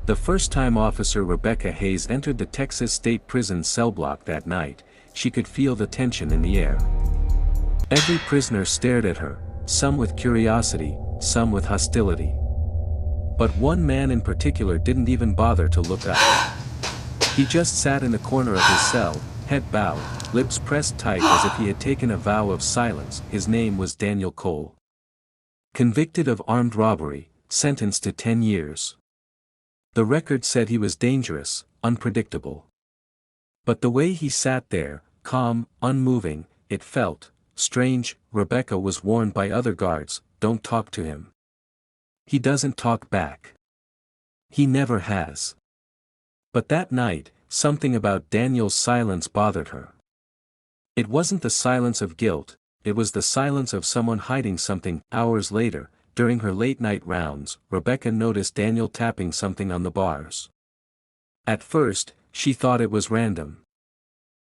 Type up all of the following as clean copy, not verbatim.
The first time Officer Rebecca Hayes entered the Texas State Prison cell block that night, she could feel the tension in the air. Every prisoner stared at her, some with curiosity, some with hostility. But one man in particular didn't even bother to look up. He just sat in the corner of his cell, head bowed, lips pressed tight as if he had taken a vow of silence. His name was Daniel Cole. Convicted of armed robbery, sentenced to 10 years. The record said he was dangerous, unpredictable. But the way he sat there, calm, unmoving, it felt strange. Rebecca was warned by other guards, don't talk to him. He doesn't talk back. He never has. But that night, something about Daniel's silence bothered her. It wasn't the silence of guilt, it was the silence of someone hiding something. Hours later, during her late-night rounds, Rebecca noticed Daniel tapping something on the bars. At first, she thought it was random.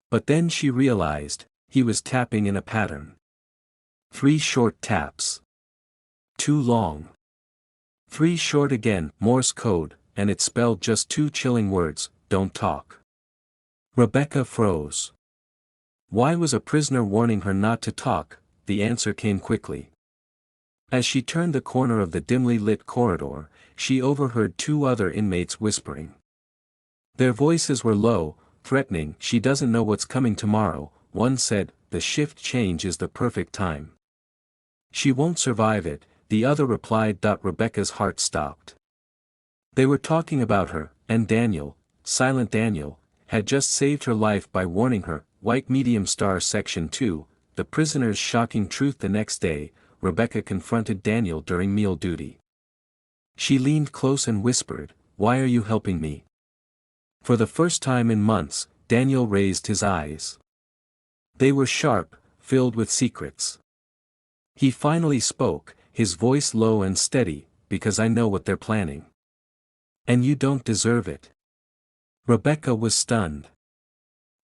But then she realized, he was tapping in a pattern. 3 short taps. 2 long. 3 short again, Morse code, and it spelled just 2 chilling words, don't talk. Rebecca froze. Why was a prisoner warning her not to talk? The answer came quickly. As she turned the corner of the dimly lit corridor, she overheard 2 other inmates whispering. Their voices were low, threatening. She doesn't know what's coming tomorrow, one said, the shift change is the perfect time. She won't survive it, the other replied. Rebecca's heart stopped. They were talking about her, and Daniel, Silent Daniel, had just saved her life by warning her. White medium star section 2, the prisoner's shocking truth. The next day, Rebecca confronted Daniel during meal duty. She leaned close and whispered, why are you helping me? For the first time in months, Daniel raised his eyes. They were sharp, filled with secrets. He finally spoke, his voice low and steady, because I know what they're planning. And you don't deserve it. Rebecca was stunned.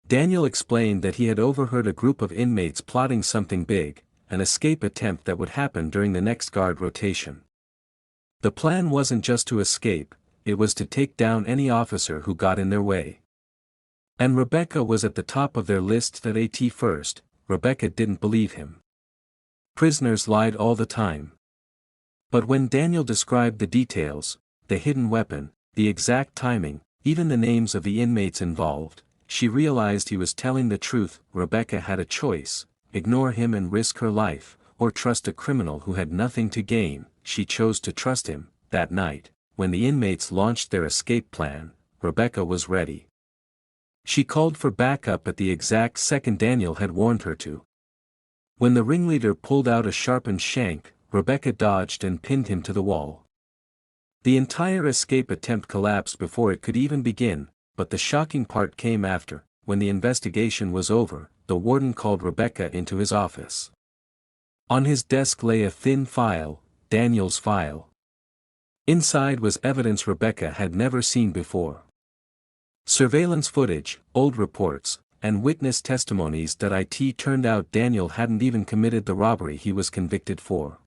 Daniel explained that he had overheard a group of inmates plotting something big, an escape attempt that would happen during the next guard rotation. The plan wasn't just to escape, it was to take down any officer who got in their way. And Rebecca was at the top of their list. At first, Rebecca didn't believe him. Prisoners lied all the time. But when Daniel described the details, the hidden weapon, the exact timing, even the names of the inmates involved, she realized he was telling the truth. Rebecca had a choice, ignore him and risk her life, or trust a criminal who had nothing to gain. She chose to trust him. That night, when the inmates launched their escape plan, Rebecca was ready. She called for backup at the exact second Daniel had warned her to. When the ringleader pulled out a sharpened shank, Rebecca dodged and pinned him to the wall. The entire escape attempt collapsed before it could even begin, but the shocking part came after. When the investigation was over, the warden called Rebecca into his office. On his desk lay a thin file, Daniel's file. Inside was evidence Rebecca had never seen before. Surveillance footage, old reports, and witness testimonies. It turned out Daniel hadn't even committed the robbery he was convicted for.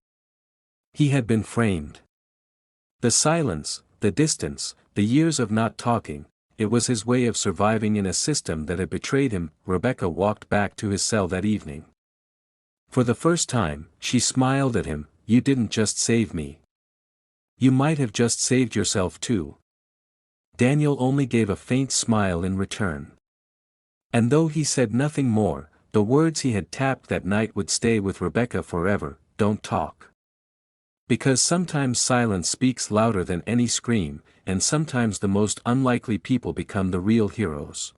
He had been framed. The silence, the distance, the years of not talking, it was his way of surviving in a system that had betrayed him. Rebecca walked back to his cell that evening. For the first time, she smiled at him. You didn't just save me. You might have just saved yourself too. Daniel only gave a faint smile in return. And though he said nothing more, the words he had tapped that night would stay with Rebecca forever. Don't talk. Because sometimes silence speaks louder than any scream, and sometimes the most unlikely people become the real heroes.